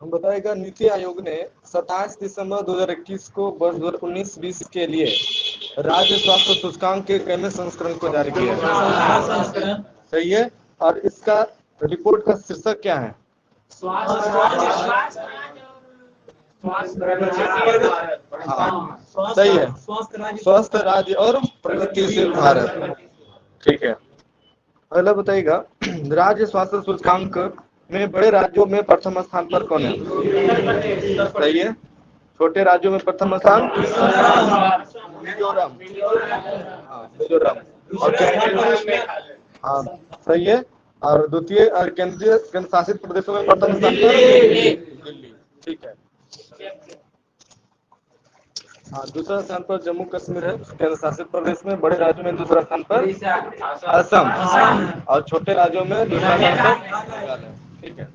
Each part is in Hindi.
हम बताएगा नीति आयोग ने 27 दिसंबर 2021 को वर्ष 2019-20 के लिए राज्य स्वास्थ्य सूचकांक के कैमे संस्करण को जारी किया है। सही है। और इसका रिपोर्ट का शीर्षक क्या है? हाँ सही है, स्वस्थ राज्य और प्रगतिशील भारत। ठीक है। अगला बताइएगा राज्य स्वास्थ्य सूचकांक में बड़े राज्यों में प्रथम स्थान पर कौन है? सही है। छोटे राज्यों में प्रथम स्थान मिजोरम। मिजोरम। और हाँ सही है। और द्वितीय केंद्रीय केंद्र शासित प्रदेशों में प्रथम स्थान पर दिल्ली। ठीक है। हाँ दूसरा स्थान पर जम्मू कश्मीर है केंद्र शासित प्रदेश में। बड़े राज्यों में दूसरा स्थान पर असम। और छोटे राज्यों में दूसरा स्थान पर मेघालय। ठीक है।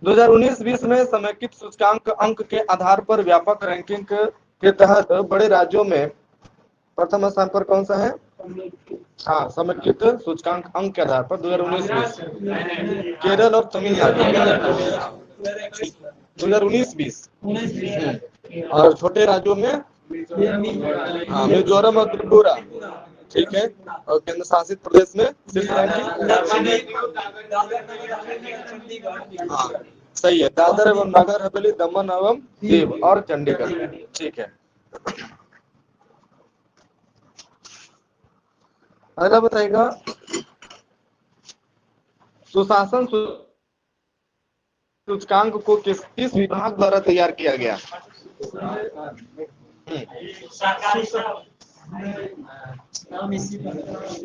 2019-20 में समेकित सूचकांक अंक के आधार पर व्यापक रैंकिंग के तहत बड़े राज्यों में प्रथम स्थान पर कौन सा है? हाँ समेकित सूचकांक अंक के आधार पर 2019-20 केरल और तमिलनाडु। 2019-20 और छोटे राज्यों में हाँ मिजोरम और त्रिपुरा। ठीक है। और केंद्र शासित प्रदेश में हाँ सही है, दादर एवं नगर हवेली, दमन एवं दीव और चंडीगढ़। ठीक है। अगला बताएगा सुशासन सूचकांक को किस विभाग द्वारा तैयार किया गया?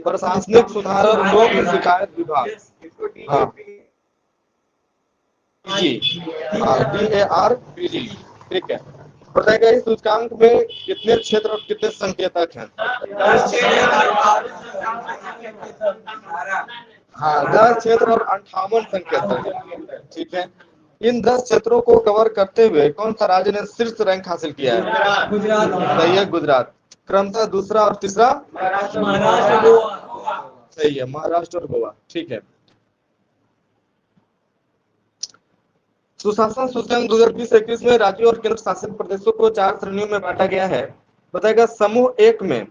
प्रशासनिक सुधार और लोक शिकायत विभाग। हाँ DARPG। ठीक है। बताएगा इस सूचकांक में कितने क्षेत्र और कितने संकेतक हैं? हाँ 10 क्षेत्र और 58 संकेतक। ठीक है। इन 10 क्षेत्रों को कवर करते हुए कौन सा राज्य ने शीर्ष रैंक हासिल किया है? गुजरात। सही है, गुजरात। क्रमशः दूसरा और तीसरा सही है, महाराष्ट्र और गोवा। ठीक है। सुशासन सूचकांक 2020-21 में राज्यों और केंद्र शासित प्रदेशों को 4 श्रेणियों में बांटा गया है। बताएगा समूह 1 में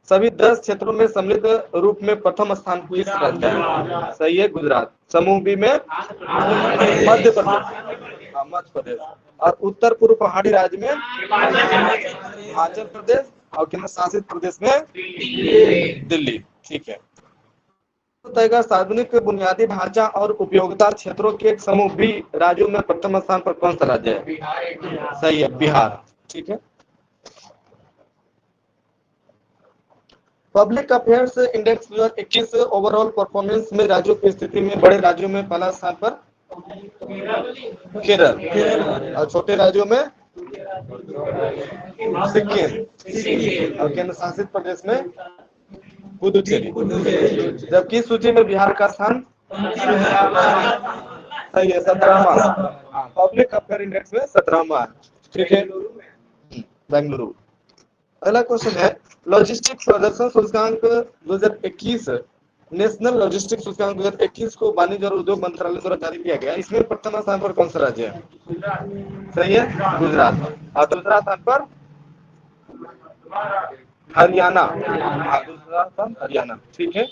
सभी 10 क्षेत्रों में सम्मिलित रूप में प्रथम स्थान किस राज्य है? सही है, गुजरात। समूह बी में मध्य प्रदेश और उत्तर पूर्व पहाड़ी राज्य में हिमाचल प्रदेश और केंद्र शासित प्रदेश में दिल्ली। ठीक है। बताएगा सार्वजनिक बुनियादी ढांचा और उपयोगिता क्षेत्रों के समूह बी राज्यों में प्रथम स्थान पर कौन सा राज्य है? सही है, बिहार। ठीक है। Public affairs index 2021 overall performance में राज्यों की स्थिति में बड़े राज्यों में पहला स्थान पर केरल और छोटे राज्यों में सिक्किम और केंद्र शासित प्रदेश में पुदुचेरी। जबकि इस सूची में बिहार का स्थान सही है, 17वां। पब्लिक अफेयर इंडेक्स में 17वां। ठीक है, बेंगलुरु। अगला क्वेश्चन है लॉजिस्टिक्स प्रदर्शन सूचकांक 2021 नेशनल लॉजिस्टिक्स सूचकांक 2021 को वाणिज्य और उद्योग मंत्रालय द्वारा जारी किया गया। इसमें प्रथम स्थान पर कौन सा राज्य है? सही है, गुजरात। और दूसरा स्थान पर हरियाणा। दूसरा स्थान हरियाणा। ठीक है।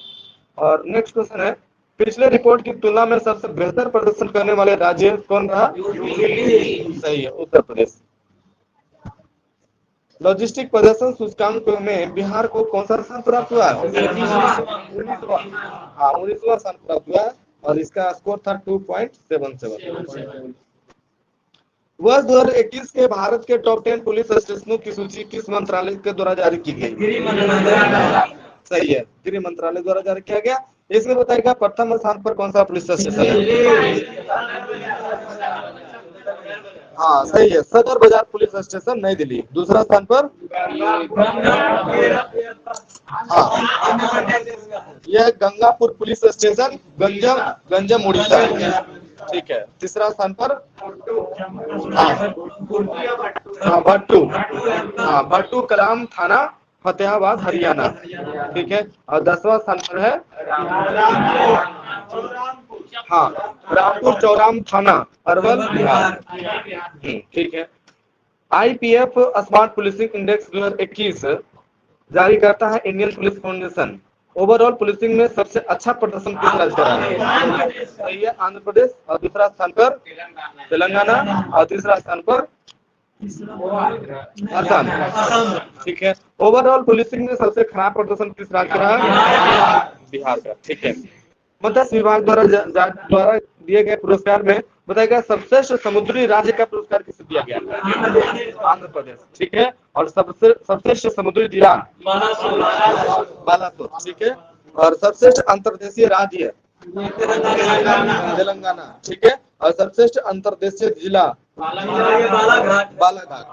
और नेक्स्ट क्वेश्चन है पिछले रिपोर्ट की तुलना में सबसे बेहतर प्रदर्शन करने वाले राज्य कौन रहा? सही है, उत्तर प्रदेश। लॉजिस्टिक प्रदर्शन सूचकांक में बिहार को कौन सा स्थान प्राप्त हुआ? 19वां स्थान प्राप्त हुआ और इसका स्कोर था 2.77। वर्ष 2021 के भारत के टॉप 10 पुलिस स्टेशनों की सूची किस मंत्रालय के द्वारा जारी की गई? सही है, गृह मंत्रालय द्वारा जारी किया गया। इसमें बताएगा प्रथम स्थान पर कौन सा पुलिस स्टेशन है? हाँ सही है, सदर बाजार पुलिस स्टेशन नई दिल्ली। दूसरा स्थान पर यह गंगापुर पुलिस स्टेशन गंजम उड़ीसा। ठीक है। तीसरा स्थान पर भट्टू कलाम थाना फतेहाबाद हरियाणा, ठीक है। और 10वां स्थान पर है, हाँ, रामपुर चौराम थाना, अरवल, बिहार, ठीक है। IPF स्मार्ट पुलिसिंग इंडेक्स 2021 जारी करता है Indian police foundation. Overall policing में सबसे अच्छा प्रदर्शन किस राज्य का रहा है? सही है, आंध्र प्रदेश। और दूसरा स्थान पर तेलंगाना, और तीसरा स्थान पर असम, ठीक है। ओवरऑल पुलिसिंग में सबसे खराब प्रदर्शन किस राज्य का रहा? बिहार का, ठीक है। मत्स्य विभाग द्वारा दिए गए पुरस्कार में बताएगा सर्वश्रेष्ठ समुद्री राज्य का पुरस्कार किसे दिया गया? आंध्र प्रदेश, ठीक है। और सर्वश्रेष्ठ समुद्री जिला बालासोर, ठीक है। और सर्वश्रेष्ठ अंतर्देशीय राज्य तेलंगाना, ठीक है। और सर्वश्रेष्ठ अंतर्देशीय जिला बालाघाट,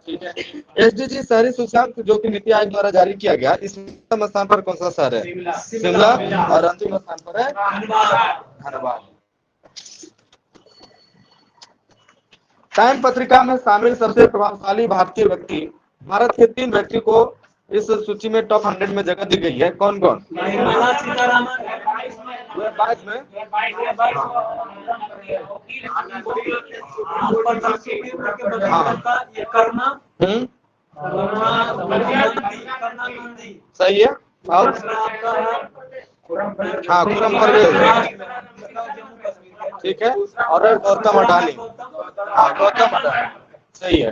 ठीक है। SDG शहरी सूचकांक जो कि नीति आयोग द्वारा जारी किया गया, इसमें प्रथम स्थान पर कौन सा शहर है? शिमला। और अंतिम स्थान पर है धनबाद। टाइम पत्रिका में शामिल सबसे प्रभावशाली भारतीय व्यक्ति, भारत के 3 व्यक्ति को इस सूची में टॉप 100 में जगह दी गई है। कौन कौन? बाईस में सही है। और हाँ, खुर्रम परवेज, ठीक है। और गौतम अडानी, हाँ, गौतम अडानी, सही है।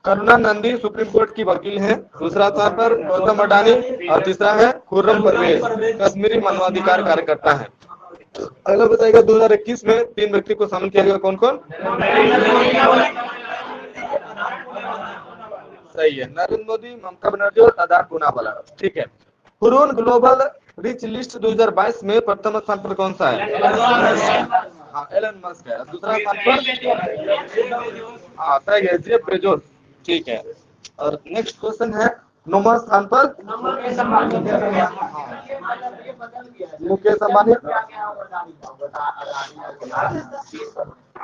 करुणानंदी सुप्रीम कोर्ट की वकील है, दूसरा स्थान पर गौतम अडानी, और तीसरा है खुर्रम परवेज, कश्मीरी मानवाधिकार कार्यकर्ता है। अगला बताएगा 2021 में 3 व्यक्ति को शामिल किया गया, कौन कौन? सही है, नरेंद्र मोदी, ममता बनर्जी और आधार पूनावाला, ठीक है। हुरून ग्लोबल रिच लिस्ट 2022 में प्रथम स्थान पर कौन सा है? हाँ, एलन मस्क है। दूसरा स्थान पर हाँ, सही है, जेफ बेजोस, ठीक है। और नेक्स्ट क्वेश्चन है, 9वां स्थान पर मुकेश अंबानी,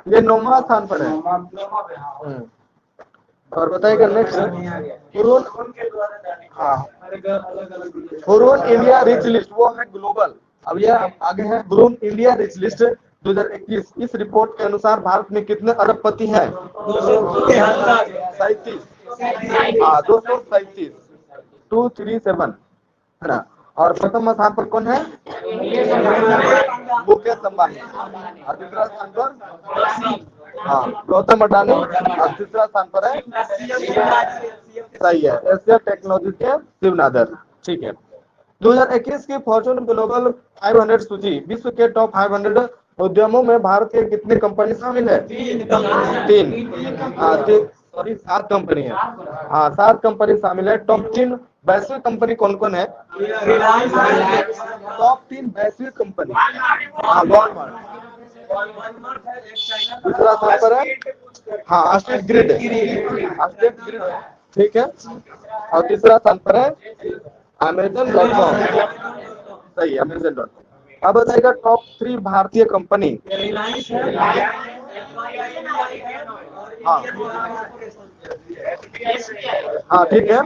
ये 9वां स्थान पर है। और बताइएगा नेक्स्ट, हाँ, हुरून इंडिया रिच लिस्ट वो है ग्लोबल। अब यह आगे है हुरून इंडिया रिच लिस्ट 2021। इस रिपोर्ट के अनुसार भारत में कितने अरबपति हैं? 237, हाँ, 237, 237 है ना। और प्रथम स्थान पर कौन है? मुकेश अंबानी। और दूसरा स्थान पर हाँ, गौतम अडानी। और तीसरा स्थान पर है, सही है, एशिया टेक्नोलॉजी के शिव नादर, ठीक है। 2021 की फॉर्च्यून ग्लोबल 500 सूची, विश्व के टॉप 500 उद्यमों में भारत के कितनी कंपनी शामिल है? 3, सॉरी 7 कंपनी है, हाँ, 7 कंपनी शामिल है। टॉप 3 वैश्विक कंपनी कौन कौन है? टॉप 3 वैश्विक कंपनी, हाँ, वॉलमार्ट, दूसरा स्थान पर है हाँ स्टेट ग्रिड, ठीक है। और तीसरा स्थान पर है Amazon.com, सही है, Amazon.com। अब बताइएगा टॉप 3 भारतीय कंपनी। हाँ, ठीक है,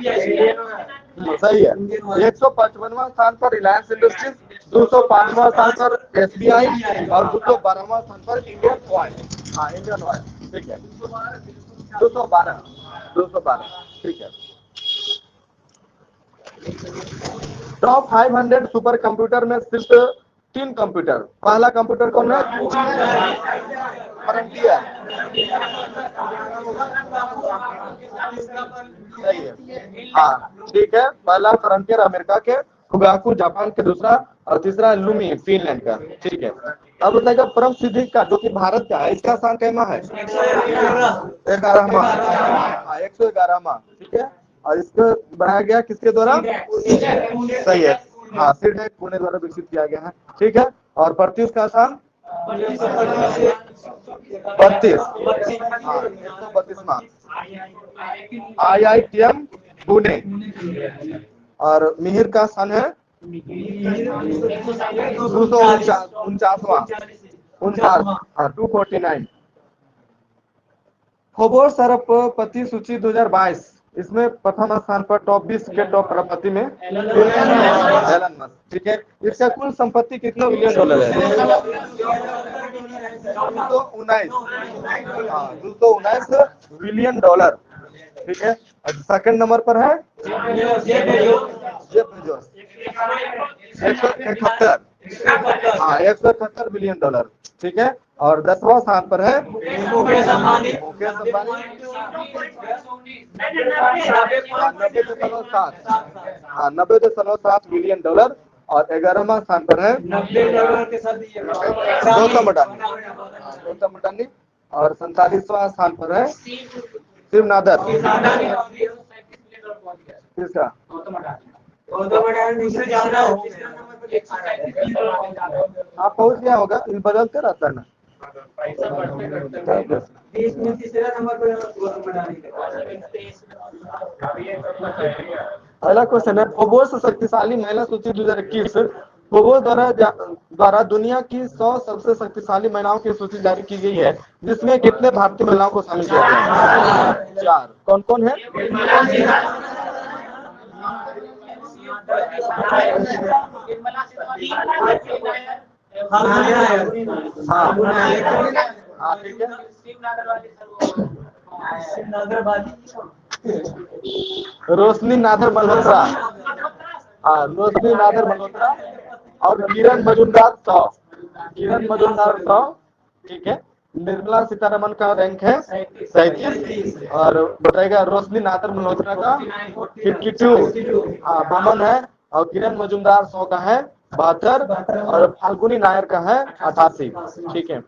सही है। 155वां स्थान पर रिलायंस इंडस्ट्रीज, 205वां स्थान पर SBI और 212वां स्थान पर इंडियन ऑयल, हाँ, इंडियन ऑयल, ठीक है। 212, ठीक है। टॉप 500 सुपर कंप्यूटर में सिर्फ 3 कंप्यूटर, पहला कंप्यूटर कौन है? फ्रंटियर, सही है, हाँ, ठीक है। पहला फ्रंटियर अमेरिका के, फुगाकू जापान के, दूसरा और तीसरा लूमी फिनलैंड का, ठीक है। अब बताइएगा परम सिद्धि का जो कि भारत का है, इसका स्थान कैमा है? 11वां, 111वां, ठीक है। और इसको बनाया गया किसके द्वारा? सही है, हाँ, सीड पुणे द्वारा विकसित किया गया है, ठीक है। और 32 का स्थान 32, 132वां IITM पुणे। और मिहिर का स्थान है 249। फोर्ब्स अरबपति सूची 2022 इसमें प्रथम स्थान पर टॉप 20 के टॉप अरबपति में एलन मस्क। ठीक है, इसका कुल संपत्ति कितना बिलियन डॉलर है? 219 बिलियन डॉलर। ठीक है, सेकंड नंबर पर है जेफ बेजोस, 171 बिलियन डॉलर। ठीक है, और 10वां स्थान पर है मुकेश अंबानी, 90.7 बिलियन डॉलर। और 11वां स्थान पर है गौतम अडानी, और 47वां स्थान पर है शिव नादर। किसका? आप पहुंच गया होगा, बदलते रहता है ना। अगला क्वेश्चन है, फोर्ब्स शक्तिशाली महिला सूची 2021 फोर्ब्स द्वारा दुनिया की 100 सबसे शक्तिशाली महिलाओं की सूची जारी की गई है, जिसमें कितने भारतीय महिलाओं को शामिल किया गया है? 4। कौन कौन है? रोशनी नादर मल्होत्रा, और किरण मजूमदार 100। ठीक है, निर्मला सीतारमण का रैंक है 37, और बताएगा रोशनी नादर मल्होत्रा का 52 बामन है, और किरण मजूमदार 100 का है 72, और फाल्गुनी नायर का है 88। ठीक है,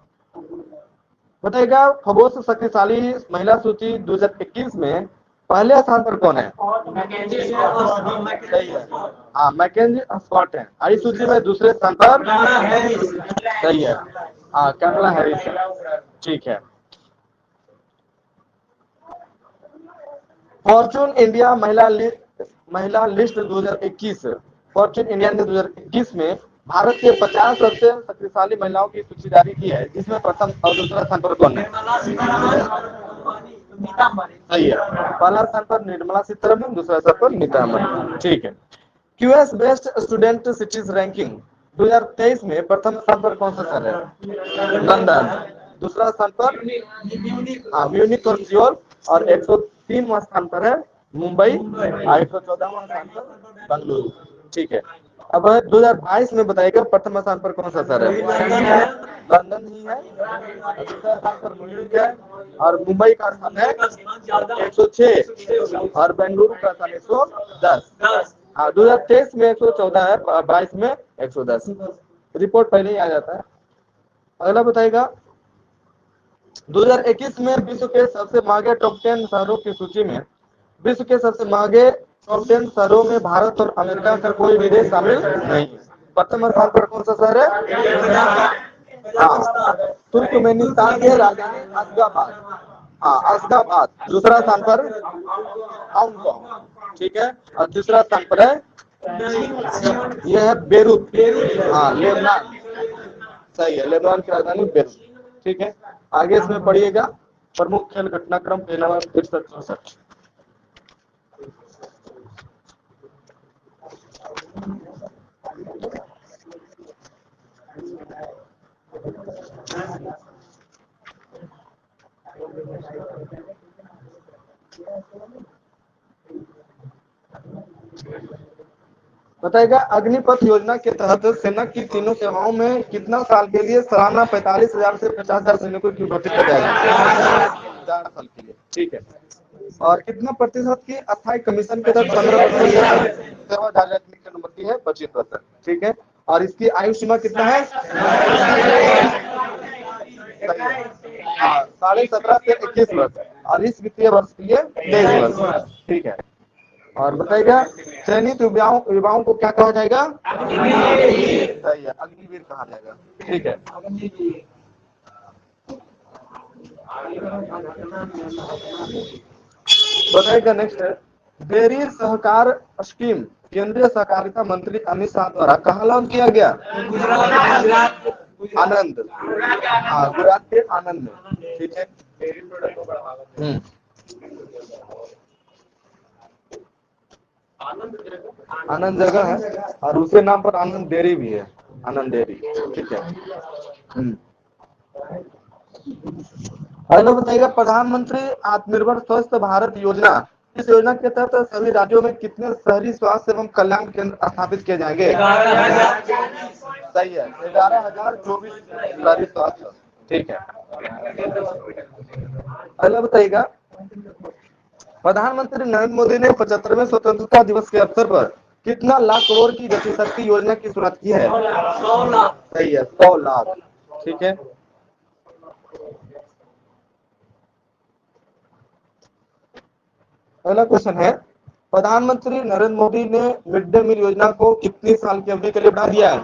बताइएगा फोर्ब्स शक्तिशाली महिला सूची 2021 में पहले स्थान पर कौन है? मैकेंजी स्कॉट है। आई सूची में दूसरे स्थान पर सही है, कमला हैरिस। ठीक है, फॉर्चून इंडिया महिला लिस्ट 2021 फॉर्चून इंडिया ने 2021 में भारत के 50 सबसे शक्तिशाली महिलाओं की सूची जारी की है, जिसमें प्रथम और दूसरा स्थान पर कौन है? सही है, पहला स्थान पर निर्मला सीतारमण, दूसरा स्थान पर नीता अंबानी। ठीक है, QS best student cities ranking 2023 में प्रथम स्थान पर कौन सा शहर है? लंदन। दूसरा स्थान पर म्यूनिक और सियोल, और 103वां स्थान पर है मुंबई, 114वां स्थान पर बेंगलुरु। ठीक है, अब 2022 में बताइएगा प्रथम स्थान पर कौन सा शहर है? लंदन ही है, दूसरा स्थान पर म्यूनिक है, और मुंबई का स्थान है 106, और बेंगलुरु का स्थान 110। 2023 में 114 है, 22 में 110। रिपोर्ट पहले ही आ जाता है। अगला बताइएगा 2021 में विश्व के सबसे महंगे टॉप 10 शहरों की सूची में विश्व के सबसे महंगे टॉप 10 शहरों में भारत और अमेरिका का कोई भी देश शामिल नहीं है। प्रथम स्थान पर कौन सा शहर है? तुर्कमेनिस्तान की राजधानी अशगाबाद। दूसरा स्थान पर हांगकांग। ठीक है, और तीसरा स्थान पर है यह है बेरूत, लेबनान। सही है, लेबनान की राजधानी बेरूत। ठीक है, आगे इसमें पढ़िएगा प्रमुख खेल घटनाक्रम पहला 63-64। बताएगा अग्निपथ योजना के तहत सेना की तीनों सेवाओं में कितना साल के लिए सालाना 45,000 से 50,000 सैनिकों की भर्ती की जाएगी? 4 साल के लिए। ठीक है, और कितना प्रतिशत की अस्थायी कमीशन के तहत 15% सेवा जारी नंबर की है 25%। ठीक है, और इसकी आयु सीमा कितना है? 17.5 से 21 वर्ष, और इस वित्तीय वर्ष के लिए 23 वर्ष। ठीक है, और बताइएगा चयनित युवाओं को क्या कहा जाएगा? सही है, अग्निवीर कहा जाएगा। ठीक है, बताइएगा नेक्स्ट है डेयरी सहकार स्कीम केंद्रीय सहकारिता मंत्री अमित शाह द्वारा कहाँ लॉन्च किया गया? आनंद, गुजरात के आनंद में। ठीक है, आनंद जगह है और उसके नाम पर आनंद डेयरी भी है, आनंद डेयरी। ठीक है। अगला बताइएगा, प्रधानमंत्री आत्मनिर्भर स्वस्थ भारत योजना, इस योजना के तहत सभी राज्यों में कितने शहरी स्वास्थ्य एवं कल्याण केंद्र स्थापित किए जाएंगे? सही है, 11,024 शहरी स्वास्थ्य। ठीक है। अगला बताइएगा, प्रधानमंत्री नरेंद्र मोदी ने 75वें स्वतंत्रता दिवस के अवसर पर कितना लाख करोड़ की गति शक्ति योजना की शुरुआत की है? 100 लाख। सही है, 100 लाख। ठीक है। अगला क्वेश्चन है, प्रधानमंत्री नरेंद्र मोदी ने मिड डे मील योजना को कितनी साल की अवधि के लिए बढ़ा दिया है?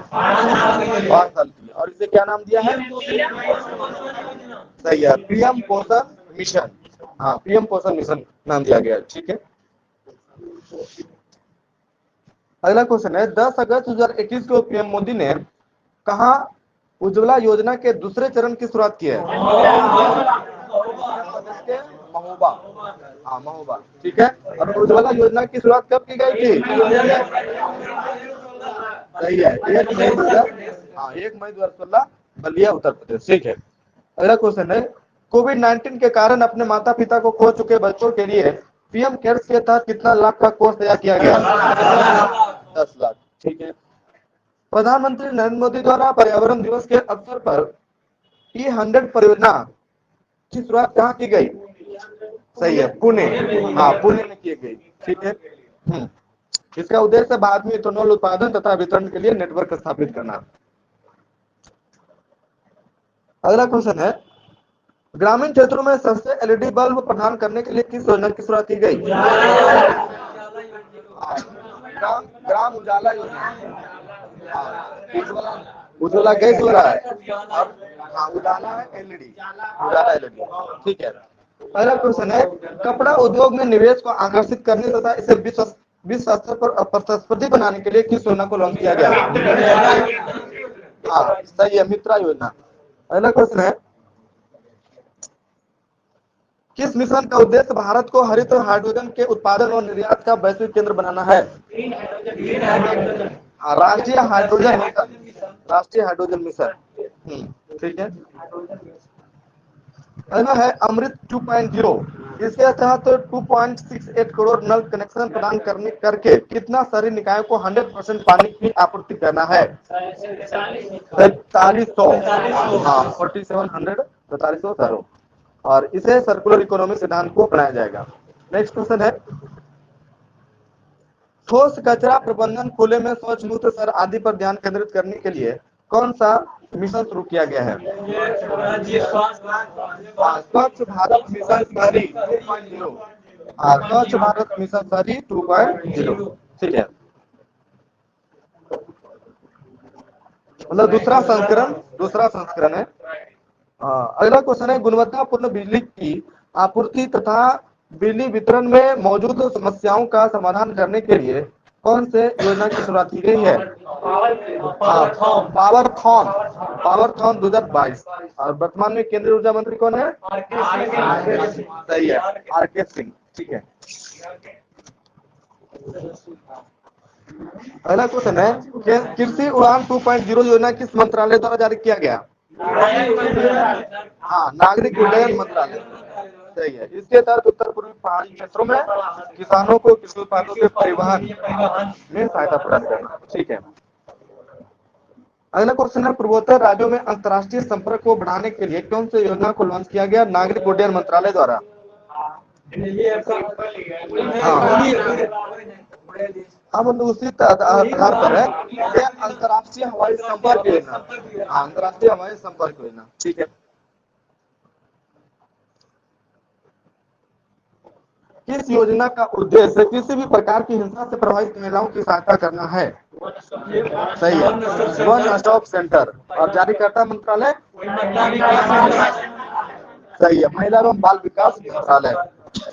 5 साल की। और इसे क्या नाम दिया है? सही है, पीएम पोषण मिशन। हाँ, पीएम पोषण मिशन नाम दिया गया। ठीक है। अगला क्वेश्चन है, 10 अगस्त 2021 को पीएम मोदी ने कहा उज्ज्वला योजना के दूसरे चरण की शुरुआत की है? महोबा। हाँ, महोबा। ठीक है। और उज्ज्वला योजना की शुरुआत कब की गई थी? सही है, 1 मई 2016, बलिया, उत्तर प्रदेश। ठीक है। अगला क्वेश्चन है, कोविड-19 के कारण अपने माता पिता को खो चुके बच्चों के लिए पीएम केयर्स के तहत कितना लाख का कोर्स तैयार किया गया? 10 लाख। ठीक है। प्रधानमंत्री नरेंद्र मोदी द्वारा पर्यावरण दिवस के अवसर पर E100 परियोजना की शुरुआत कहाँ की गई? सही है, पुणे। हाँ, पुणे में की गई। ठीक है। इसका उद्देश्य भारत में इथेनॉल उत्पादन तथा वितरण के लिए नेटवर्क स्थापित करना। अगला क्वेश्चन है, ग्रामीण क्षेत्रों में सस्ते एलईडी बल्ब प्रदान करने के लिए किस योजना की शुरुआत की गई? ग्राम उजाला योजना। उज्ज्वला गैस हो रहा है, उजाला है एलईडी, उजाला एलईडी। ठीक है। अगला क्वेश्चन है, कपड़ा उद्योग में निवेश को आकर्षित करने तथा इसे विश्व स्तर पर प्रतिस्पर्धी बनाने के लिए किस योजना को लॉन्च किया गया? सही है, मित्रा योजना। अगला क्वेश्चन है, किस मिशन का उद्देश्य भारत को हरित हाइड्रोजन के उत्पादन और निर्यात का वैश्विक केंद्र बनाना है? राष्ट्रीय हाइड्रोजन मिशन। राष्ट्रीय हाइड्रोजन मिशन। ठीक है। अगला है, अमृत 2.0, इसके तहत 2.68 करोड़ नल कनेक्शन प्रदान करके कितना शहरी निकायों को 100% पानी की आपूर्ति करना है? 4300। हाँ, 4700 शहरों। और इसे सर्कुलर इकोनॉमी सिद्धांत को अपनाया जाएगा। नेक्स्ट क्वेश्चन है, ठोस कचरा प्रबंधन, खुले में शौच मुक्त शहर आदि पर ध्यान केंद्रित करने के लिए कौन सा मिशन शुरू किया गया है? स्वच्छ भारत मिशन शहरी 2.0। स्वच्छ भारत मिशन शहरी 2.0। ठीक है। मतलब दूसरा संस्करण है। अगला क्वेश्चन है, गुणवत्तापूर्ण बिजली की आपूर्ति तथा बिजली वितरण में मौजूद समस्याओं का समाधान करने के लिए कौन से योजना की शुरुआत की गई है? पावरथॉन 2022। और वर्तमान में केंद्रीय ऊर्जा मंत्री कौन है? सही है, आरके सिंह। ठीक है। अगला क्वेश्चन है, कृषि उड़ान 2.0 योजना किस मंत्रालय द्वारा जारी किया गया? नागरिक उड्डयन मंत्रालय। सही है। इसके तहत उत्तर पूर्वी पहाड़ी क्षेत्रों में किसानों को कृषि उत्पादों के परिवहन में सहायता प्रदान करना। ठीक है। अगला क्वेश्चन है, पूर्वोत्तर राज्यों में अंतर्राष्ट्रीय संपर्क को बढ़ाने के लिए कौन सी योजना को लॉन्च किया गया नागरिक उड्डयन मंत्रालय द्वारा? मतलब उसी आधार पर है, अंतर्राष्ट्रीय हवाई संपर्क योजना। अंतर्राष्ट्रीय हवाई संपर्क योजना। ठीक है। किस योजना का उद्देश्य किसी भी प्रकार की हिंसा से प्रभावित महिलाओं की सहायता करना है? सही है, वन स्टॉप सेंटर। और जारीकर्ता मंत्रालय? सही है, महिला एवं बाल विकास मंत्रालय।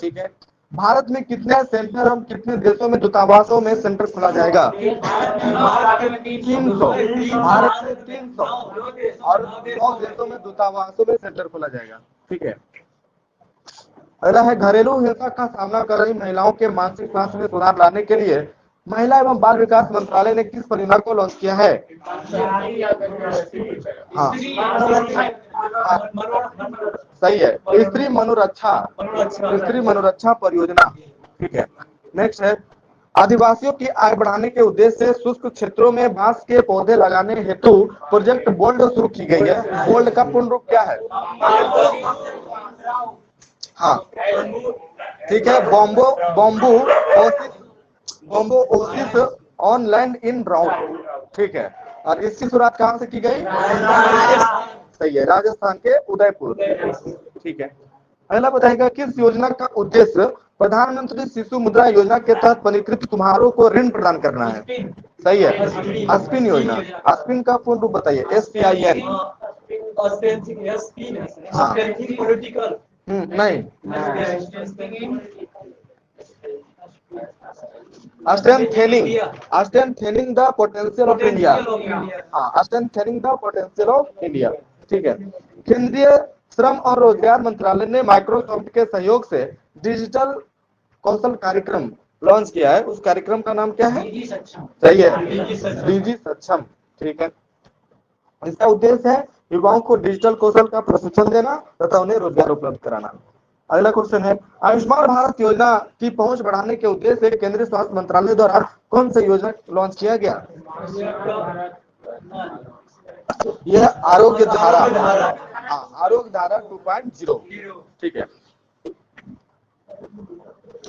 ठीक है। भारत में कितने सेंटर और कितने देशों में दूतावासों में सेंटर खोला जाएगा? 300। भारत में 300 और 100 देशों में दूतावासों में सेंटर खोला जाएगा। ठीक है। अगला है, घरेलू हिंसा का सामना कर रही महिलाओं के मानसिक स्वास्थ्य में सुधार लाने के लिए महिला एवं बाल विकास मंत्रालय ने किस परियोजना को लॉन्च किया है? हाँ सही है, स्त्री मनोरक्षा परियोजना। ठीक है, नेक्स्ट है, आदिवासियों की आय बढ़ाने के उद्देश्य से शुष्क क्षेत्रों में बांस के पौधे लगाने हेतु प्रोजेक्ट बोल्ड शुरू की गई है। बोल्ड का पूर्ण रूप क्या है? हाँ ठीक है, बॉम्बो बॉम्बू बॉम्बो oasis on land in round. ठीक है, और इसकी शुरुआत कहां से की गई? सही है, राजस्थान के उदयपुर। ठीक है, अगला बताएगा, किस योजना का उद्देश्य प्रधानमंत्री शिशु मुद्रा योजना के तहत पंजीकृत कुम्हारों को ऋण प्रदान करना है? सही है, अस्पिन योजना। अस्पिन का पूर्ण रूप बताइए। SPIN। नहीं, स्ट्रेंथेनिंग द पोटेंशियल ऑफ इंडिया। हाँ, स्ट्रेंथेनिंग द पोटेंशियल ऑफ इंडिया। ठीक है, केंद्रीय श्रम और रोजगार मंत्रालय ने माइक्रोसॉफ्ट के सहयोग से डिजिटल कौशल कार्यक्रम लॉन्च किया है। उस कार्यक्रम का नाम क्या है? सही है, डिजी सक्षम। ठीक है, इसका उद्देश्य है युवाओं को डिजिटल कौशल का प्रशिक्षण देना तथा उन्हें रोजगार उपलब्ध कराना। अगला क्वेश्चन है, आयुष्मान भारत योजना की पहुंच बढ़ाने के उद्देश्य से केंद्रीय स्वास्थ्य मंत्रालय द्वारा कौन सी योजना लॉन्च किया गया? यह आरोग्य धारा। आरोग्य धारा 2.0। ठीक है,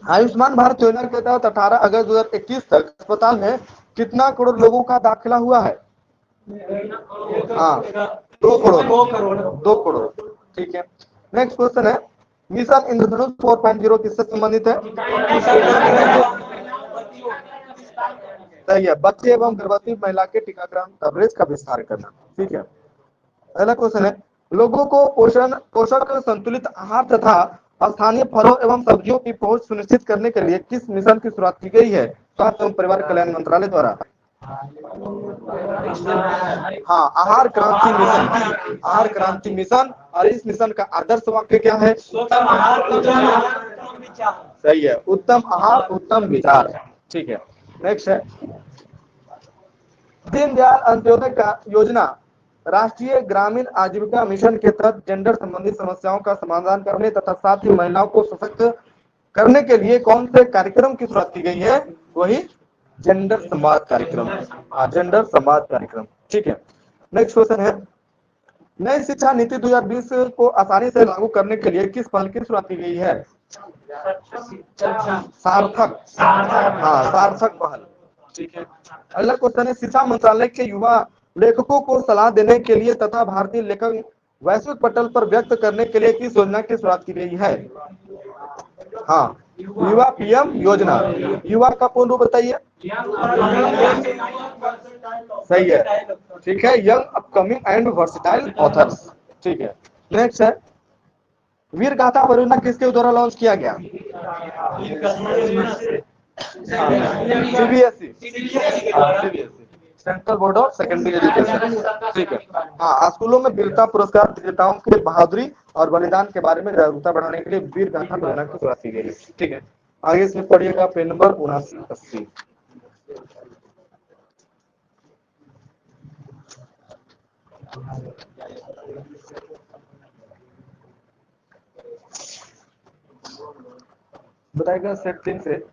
आयुष्मान भारत योजना के तहत 18 अगस्त 2021 तक अस्पताल में कितना करोड़ लोगों का दाखिला हुआ है? हाँ, 2 करोड़। ठीक है, नेक्स्ट क्वेश्चन है, मिशन इंद्रधनुष 4.0 किससे संबंधित है? सही है, बच्चे एवं गर्भवती महिला के टीकाकरण कवरेज का विस्तार करना। ठीक है, अगला क्वेश्चन है, लोगों को पोषक संतुलित आहार तथा स्थानीय फलों एवं सब्जियों की पहुंच सुनिश्चित करने के लिए किस मिशन की शुरुआत की गई है? स्वास्थ्य एवं परिवार कल्याण मंत्रालय द्वारा। हाँ, आहार क्रांति मिशन। आहार क्रांति मिशन, और इस मिशन का आदर्श वाक्य क्या है? सही है, उत्तम आहार उत्तम विचार। ठीक है, नेक्स्ट है, दीनदयाल अंत्योदय का योजना राष्ट्रीय ग्रामीण आजीविका मिशन के तहत जेंडर संबंधी समस्याओं का समाधान करने तथा साथ ही महिलाओं को सशक्त करने के लिए कौन से कार्यक्रम की शुरुआत की गई है? वही जेंडर संवाद कार्यक्रम। जेंडर संवाद कार्यक्रम। ठीक है, नेक्स्ट क्वेश्चन है, नई शिक्षा नीति 2020 को आसानी से लागू करने के लिए किस पहल की शुरुआत की गई है? सार्थक। हाँ, सार्थक पहल। ठीक है, अगला क्वेश्चन है, शिक्षा मंत्रालय के युवा लेखकों को सलाह देने के लिए तथा भारतीय लेखक वैश्विक पटल पर व्यक्त करने के लिए किस योजना की शुरुआत की गई है? हाँ, युवा PM योजना। युवा का पूर्ण रूप बताइए। सही है, ठीक है, young upcoming and versatile authors. ठीक है, नेक्स्ट है, वीर गाथा परियोजना किसके द्वारा लॉन्च किया गया? CBSE, central board of secondary education. ठीक है, हाँ, स्कूलों में वीरता पुरस्कार विजेताओं के बहादुरी और बलिदान के बारे में जागरूकता बढ़ाने के लिए वीर गाथा परियोजना की शुरुआत की गई है। ठीक है, आगे इसमें पढ़िएगा पेज नंबर 79-80। बताएगा सेट 3 से,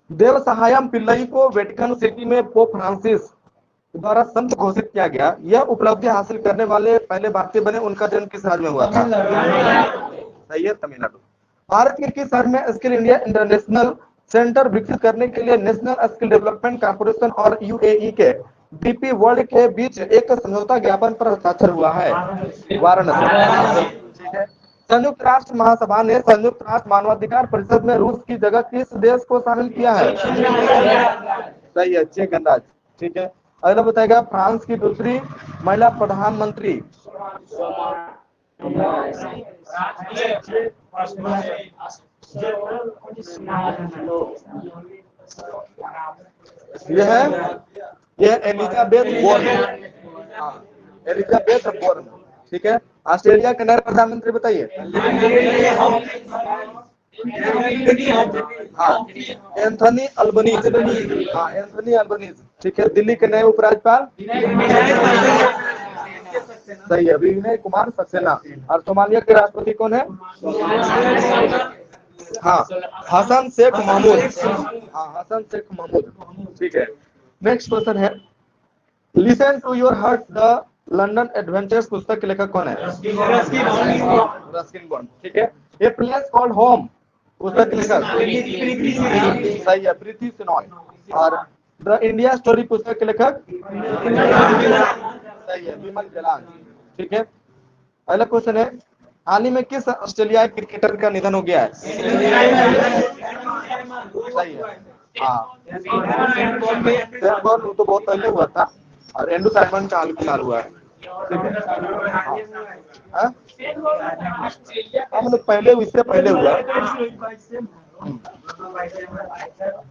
देव सहायम पिल्लई को वेटिकन सिटी में पोप फ्रांसिस द्वारा संत घोषित किया गया। यह उपलब्धि हासिल करने वाले पहले भारतीय बने। उनका जन्म किस राज्य में हुआ था? सही है, तमिलनाडु। भारत के किस शहर में स्किल इंडिया इंटरनेशनल सेंटर विकसित करने के लिए नेशनल स्किल डेवलपमेंट कॉर्पोरेशन और UAE के DP वर्ल्ड के बीच एक समझौता ज्ञापन पर हस्ताक्षर हुआ है? वाराणसी। संयुक्त राष्ट्र महासभा ने संयुक्त राष्ट्र मानवाधिकार परिषद में रूस की जगह किस देश को शामिल किया है? सही है, चेक गणराज्य। ठीक है, अगला बताएगा, फ्रांस की दूसरी महिला प्रधानमंत्री। यह एलिजाबेथ बोर्न। Elisabeth Borne. ठीक है, ऑस्ट्रेलिया के नए प्रधानमंत्री बताइए। हाँ, एंथनी अल्बनीज। हाँ, एंथनी अल्बनीज। ठीक है, दिल्ली के नए उपराज्यपाल। सही है, विनय कुमार सक्सेना। और सोमालिया के राष्ट्रपति कौन है? हाँ, हसन शेख महमूद। हाँ, हसन शेख महमूद। ठीक है, नेक्स्ट क्वेश्चन है, listen to your heart the London adventures पुस्तक के लेखक कौन है? Ruskin Bond. ठीक है, ए प्लेस कॉल्ड होम पुस्तक के लेखक? सही है, प्रीति सेनॉय। और द इंडिया स्टोरी पुस्तक के लेखक? सही है, विमल जलान। ठीक है, अगला क्वेश्चन है, हाल ही में किस ऑस्ट्रेलियाई क्रिकेटर का निधन हो गया है? सही है, हाँ, वो तो बहुत पहले हुआ था, और एंड्रू साइमन का हाल फिलहाल हुआ है। ठीक है, हाँ, मतलब पहले, इससे पहले हुआ।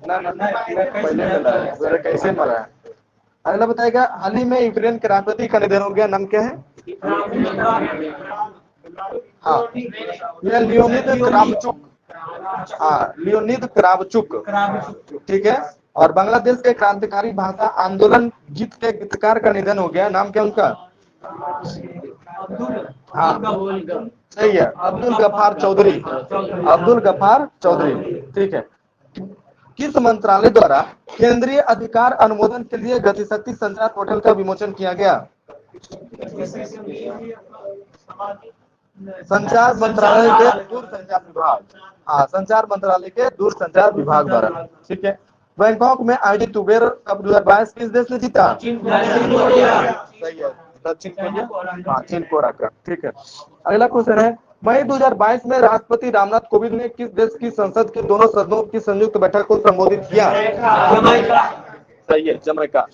ना पहले मिला है, कैसे मरा है? अगला बताएगा, हाल ही में यूक्रेन के राष्ट्रपति का निधन हो गया, नाम क्या है? हाँ, यह लियोनिद क्रावचुक। हाँ, लियोनिद क्रावचुक। ठीक है, और बांग्लादेश के क्रांतिकारी भाषा आंदोलन गीत के गीतकार का निधन हो गया, नाम क्या उनका? हाँ, सही है, अब्दुल गफ्फार चौधरी। अब्दुल गफ्फार चौधरी। ठीक है, किस मंत्रालय द्वारा केंद्रीय अधिकार अनुमोदन के लिए गतिशक्ति संचार पोर्टल का विमोचन किया गया? संचार मंत्रालय के दूरसंचार विभाग। हाँ, संचार मंत्रालय के दूरसंचार विभाग द्वारा। ठीक है, बैंकॉक में आयोजित उबेर कप 2022 किस देश ने जीता? सही है, दक्षिण कोरिया। हाँ, चीन को हराकर। ठीक है, अगला क्वेश्चन है, मई 2022 में राष्ट्रपति रामनाथ कोविंद ने किस देश की संसद के दोनों सदनों की संयुक्त बैठक को संबोधित किया? सही है, जमैका।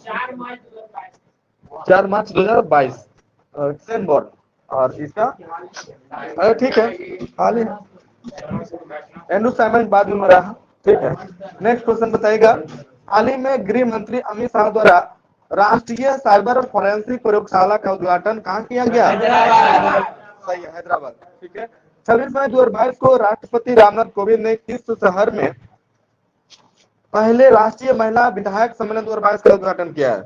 4 मार्च 2022 सेनबोर्न। और इसका ठीक है, हाल ही एंड्रू साइमन बाद में मरा। ठीक है, नेक्स्ट क्वेश्चन बताइएगा, हाल ही में गृह मंत्री अमित शाह द्वारा राष्ट्रीय साइबर फोरेंसिक प्रयोगशाला का उद्घाटन कहाँ किया गया? सही है, हैदराबाद। ठीक है, 26 मई 2022 को राष्ट्रपति रामनाथ कोविंद ने किस शहर में पहले राष्ट्रीय महिला विधायक सम्मेलन 2022 का उद्घाटन किया है?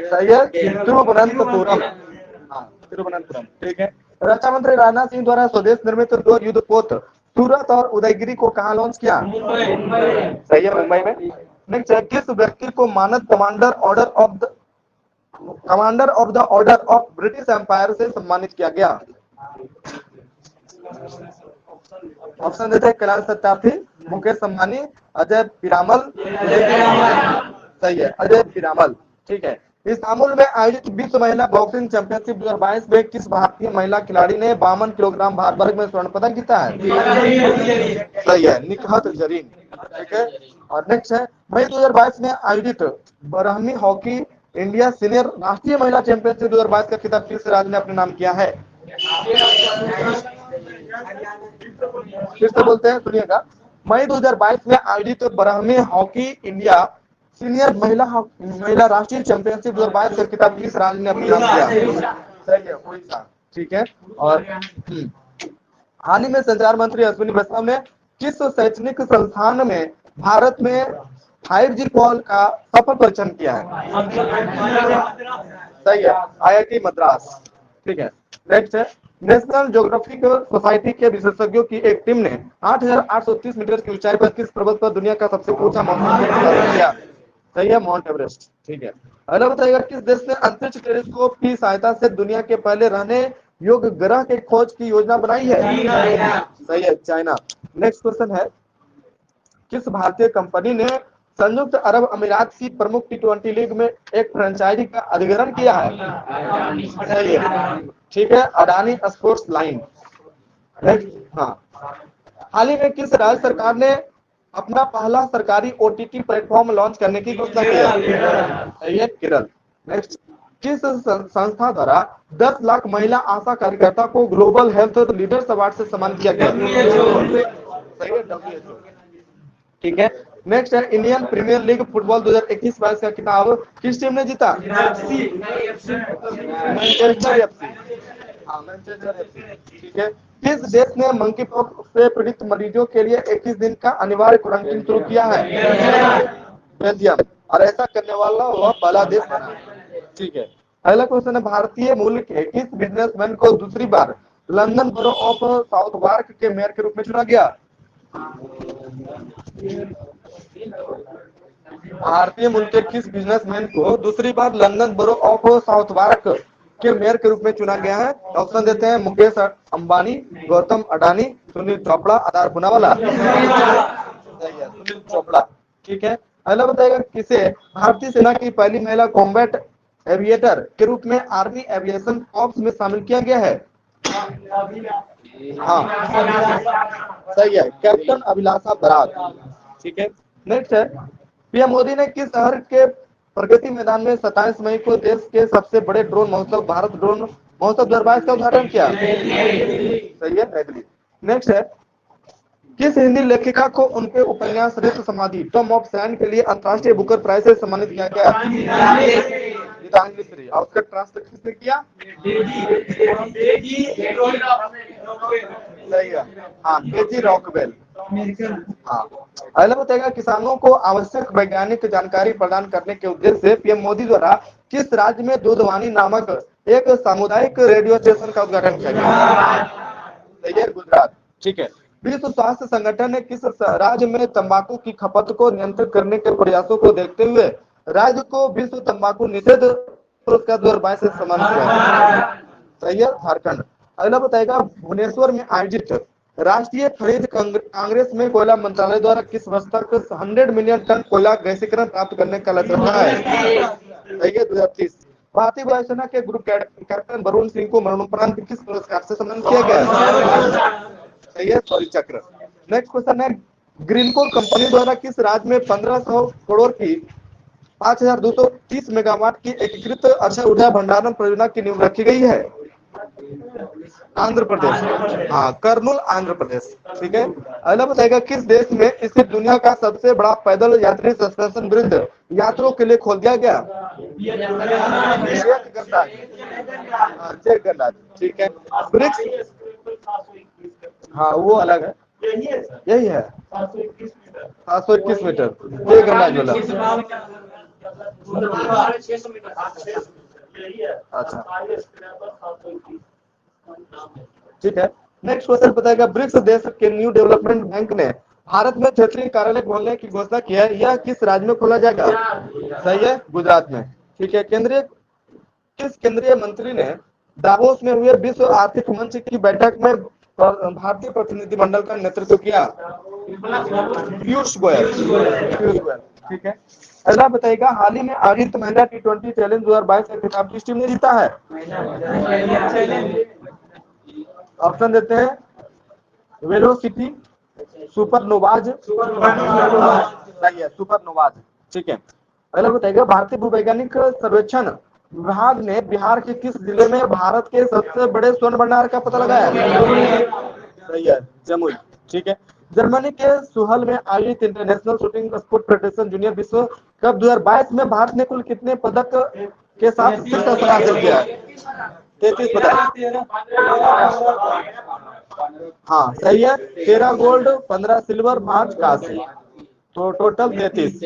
सही है, तिरुवनंतपुरम। हाँ, तिरुवनंतपुरम। ठीक है, रक्षा मंत्री राजनाथ सिंह द्वारा स्वदेश निर्मित 2 युद्धपोत सूरत और उदयगिरी को कहाँ लॉन्च किया? सही है, मुंबई में। नेक्स्ट है, किस व्यक्ति को मानद Commander of the Order of British Empire से सम्मानित किया गया? ऑप्शन देते हैं, कैलाश सत्यार्थी, मुकेश अंबानी, अजय पीरामल। सही है, अजय पीरामल। ठीक है, इस्तांबुल में आयोजित विश्व महिला बॉक्सिंग चैंपियनशिप 2022 में किस भारतीय महिला खिलाड़ी ने 52 किलोग्राम भार वर्ग में स्वर्ण पदक जीता है? सही है, निकहत जरीन। ठीक है, और नेक्स्ट है, मई 2022 में आयोजित बरहमी हॉकी इंडिया सीनियर राष्ट्रीय महिला चैंपियनशिप 2022 का खिताब किस राज्य ने अपने नाम किया है? फिर से बोलते हैं, सुनिएगा, मई 2022 में आयोजित बरहमी हॉकी इंडिया सीनियर महिला राष्ट्रीय चैंपियनशिप 2022 का खिताब किस राज्य ने अपने नाम किया? सही है, उड़ीसा। ठीक है, और हाल ही में संचार मंत्री अश्विनी वैष्णव ने किस शैक्षणिक संस्थान में भारत में 5G कॉल का सफल परीक्षण किया है? सही है, IIT मद्रास। ठीक है, नेक्स्ट है, नेशनल ज्योग्राफिकल सोसाइटी के विशेषज्ञों की एक टीम ने 8,830 मीटर की ऊंचाई पर किस पर्वत पर दुनिया का सबसे ऊंचा माउंटेन किया? सही है, माउंट एवरेस्ट। ठीक है, अगला बताइएगा, किस देश ने अंतरिक्ष टेलीस्कोप की सहायता से दुनिया के पहले रहने योग्य ग्रह के खोज की योजना बनाई है? सही है, चाइना। नेक्स्ट क्वेश्चन है, किस भारतीय कंपनी ने संयुक्त अरब अमीरात की प्रमुख T20 लीग में एक फ्रेंचाइजी का अधिग्रहण किया है? सही है, ठीक है, अडानी स्पोर्ट्स लाइन। हाँ, हाल ही में किस राज्य सरकार ने अपना पहला सरकारी OTT प्लेटफॉर्म लॉन्च करने की घोषणा की है? सही है, केरल। नेक्स्ट, किस संस्था द्वारा 10 लाख महिला आशा कार्यकर्ता को ग्लोबल हेल्थ लीडर्स अवार्ड से सम्मानित किया गया? सही है, WHO। ठीक है, नेक्स्ट है, इंडियन प्रीमियर लीग फुटबॉल 2021-22 का खिताब किस टीम ने जीता? Manchester FC। हाँ मैनचेस्टर FC, ठीक है। किस देश ने मंकी पॉक्स से पीड़ित मरीजों के लिए 21 दिन का अनिवार्य क्वारंटीन शुरू किया है? बेल्जियम। और ऐसा करने वाला वह पहला देश बना है, ठीक है। अगला क्वेश्चन है, भारतीय मूल के किस बिजनेसमैन को दूसरी बार लंदन बरो ऑफ साउथवार्क के मेयर के रूप में चुना गया? भारतीय मूल के किस बिजनेसमैन को दूसरी बार लंदन बरो ऑफ साउथवार्क के मेयर के रूप में चुना गया है? ऑप्शन देते हैं, मुकेश अंबानी, गौतम अडानी, सुनील चोपड़ा, आधार पूनावाला। सुनील चोपड़ा, ठीक है। अगला बताएगा, किसे भारतीय सेना की पहली महिला कॉम्बैट एविएटर के रूप में आर्मी एविएशन कॉर्प्स में शामिल किया गया है? हाँ सही है, कैप्टन अभिलाषा बराक, ठीक है। नेक्स्ट है, पीएम मोदी ने किस शहर के प्रगति मैदान में 27 मई को देश के सबसे बड़े ड्रोन महोत्सव भारत ड्रोन महोत्सव 2022 का उद्घाटन किया? सही है, नई दिल्ली। नेक्स्ट है, किस हिंदी लेखिका को उनके उपन्यास रित समाधि टॉम ऑफ सैंड के लिए अंतर्राष्ट्रीय बुकर प्राइज से सम्मानित किया गया? गीतांजलि मिश्री। और उसका ट्रांसलेट किसने किया? सही है, हाँ, केजी रॉकवेल। हाँ। अगला बताएगा, किसानों को आवश्यक वैज्ञानिक जानकारी प्रदान करने के उद्देश्य से पीएम मोदी द्वारा किस राज्य में दूधवानी नामक एक सामुदायिक रेडियो स्टेशन का उद्घाटन किया गया? सही है, गुजरात, ठीक है। विश्व स्वास्थ्य संगठन ने किस राज्य में तंबाकू की खपत को नियंत्रित करने के प्रयासों को देखते हुए राज्य को विश्व तंबाकू निषेध पुरस्कार 2022 से सम्मानित किया? सही है, झारखंड। अगला बताएगा, भुवनेश्वर में आयोजित राष्ट्रीय खनिज कांग्रेस में कोयला मंत्रालय द्वारा किस वर्ष तक 100 मिलियन टन कोयला गैसीकरण प्राप्त करने का लक्ष्य रखा है? सही है, 2030। भारतीय वायुसेना के ग्रुप कैप्टन वरुण सिंह को मरणोपरांत किस पुरस्कार से सम्मानित किया गया? सही है, शौर्य चक्र। नेक्स्ट क्वेश्चन है, ग्रीनकोर कंपनी द्वारा किस राज्य में 1500 करोड़ की 5230 मेगावाट की एकीकृत अक्षय ऊर्जा भंडारण परियोजना की नींव रखी गई है? आंध्र प्रदेश, हाँ, कर्नूल, आंध्र प्रदेश, ठीक है। अगला बताएगा, किस देश में स्थित दुनिया का सबसे बड़ा पैदल यात्री सस्पेंशन ब्रिज यात्रियों के लिए खोल दिया गया? चेक गणराज्य, ठीक है। ब्रिक्स, हाँ वो अलग है, यही है 721 मीटर, चेक गणराज्य वाला। अच्छा, ठीक है। नेक्स्ट क्वेश्चन बताएगा, ब्रिक्स देश के न्यू डेवलपमेंट बैंक ने भारत में क्षेत्रीय कार्यालय खोलने की घोषणा की है, यह किस राज्य में खोला जाएगा? सही है, गुजरात में, ठीक है। किस केंद्रीय मंत्री ने दावोस में हुए विश्व आर्थिक मंच की बैठक में भारतीय प्रतिनिधिमंडल का नेतृत्व किया? पीयूष गोयल, ठीक है। अगला बताएगा, हाल ही में आयोजित महिला T20 चैलेंज 2022 का खिताब किस टीम ने जीता है? ऑप्शन देते हैं, वेलोसिटी, सुपरनोवाज, सही है, सुपरनोवाज, ठीक है। अगला बताएगा, भारतीय भूवैज्ञानिक सर्वेक्षण विभाग ने बिहार के किस जिले में भारत के सबसे बड़े स्वर्ण भंडार का पता लगाया? सही है, जमुई, ठीक है। जर्मनी के सुहल में आयोजित international shooting sport federation junior विश्व कप 2022 में भारत ने कुल कितने पदक के साथ शीर्ष स्थान हासिल किया है? 33 पदक, हाँ सही है, 13 गोल्ड, 15 सिल्वर, 5 कांस्य, तो टोटल 33।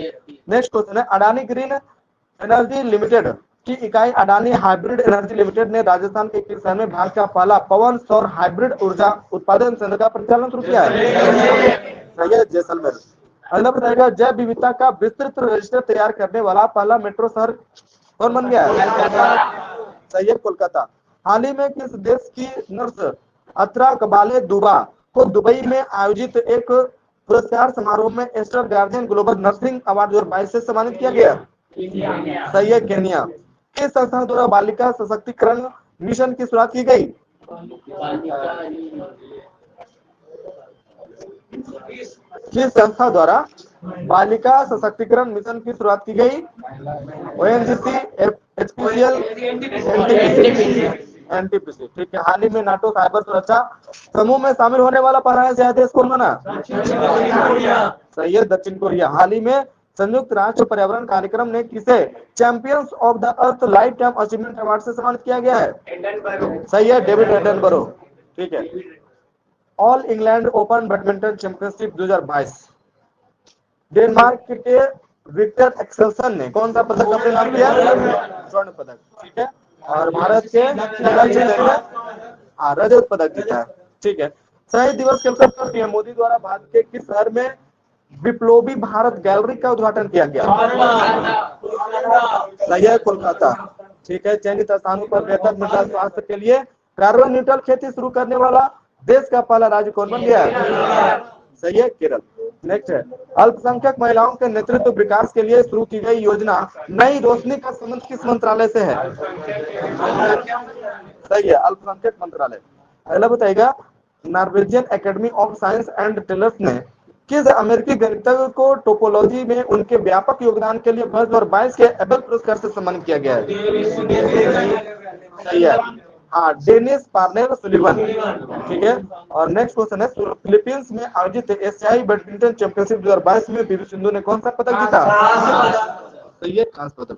नेक्स्ट क्वेश्चन है, अडानी ग्रीन एनर्जी लिमिटेड की इकाई अडानी हाइब्रिड एनर्जी लिमिटेड ने राजस्थान के किस शहर में भारत का पहला पवन सौर हाइब्रिड ऊर्जा उत्पादन संयंत्र का परिचालन शुरू किया है? सही है, जैसलमेर। अगला बताएगा, जैव विविधता का विस्तृत रजिस्टर तैयार करने वाला पहला मेट्रो शहर कौन बन गया है? सही है, कोलकाता। हाल ही में किस देश की नर्स अत्रा कबाले दुबा को दुबई में आयोजित एक पुरस्कार समारोह में Aster Guardian Global Nursing Award 2022 से सम्मानित किया गया? सही है, केन्या। किस संस्था द्वारा बालिका सशक्तिकरण मिशन की शुरुआत की गई? किस संस्था द्वारा बालिका सशक्तिकरण मिशन की शुरुआत की गई? ONGC, HPCL, NTPC, ठीक है। हाल ही में नाटो साइबर सुरक्षा समूह में शामिल होने वाला पहला एशियाई देश कौन बना? सही है, दक्षिण कोरिया। हाल ही में संयुक्त राष्ट्र पर्यावरण कार्यक्रम ने किसे champions of the earth life time achievement award से सम्मानित किया गया है? सही है, डेविड एटनबरो। ठीक है। All England open badminton championship 2022 Denmark के विक्टर एक्सेल्सन ने कौन सा पदक अपने नाम किया? स्वर्ण पदक। ठीक है। और भारत के रजत पदक जीता है। ठीक है। शहीद दिवस के अवसर पर पीएम मोदी द्वारा भारत के किस शहर में विप्लवी भारत गैलरी का उद्घाटन किया गया? सही है, कोलकाता। ठीक है। चयनित स्थानों पर बेहतर मृदा स्वास्थ्य के लिए कार्बन न्यूट्रल खेती शुरू करने वाला देश का पहला राज्य कौन बन गया है? सही है, केरल। नेक्स्ट है, अल्पसंख्यक महिलाओं के नेतृत्व विकास के लिए शुरू की गई योजना नई रोशनी का संबंध किस मंत्रालय से है? सही है, अल्पसंख्यक मंत्रालय। अगला बताइएगा, Norwegian Academy of Science and Letters ने किस अमेरिकी गणितज्ञ को टोपोलॉजी में उनके व्यापक योगदान के लिए 2022 के एबल पुरस्कार से सम्मानित किया गया है? सही है, हाँ, डेनिस पार्नेल सुलिवन। ठीक है। और नेक्स्ट क्वेश्चन है, फिलीपींस में आयोजित एशियाई बैडमिंटन चैंपियनशिप 2022 में पीवी सिंधु ने कौन सा पदक जीता? सही है, कांस्य पदक।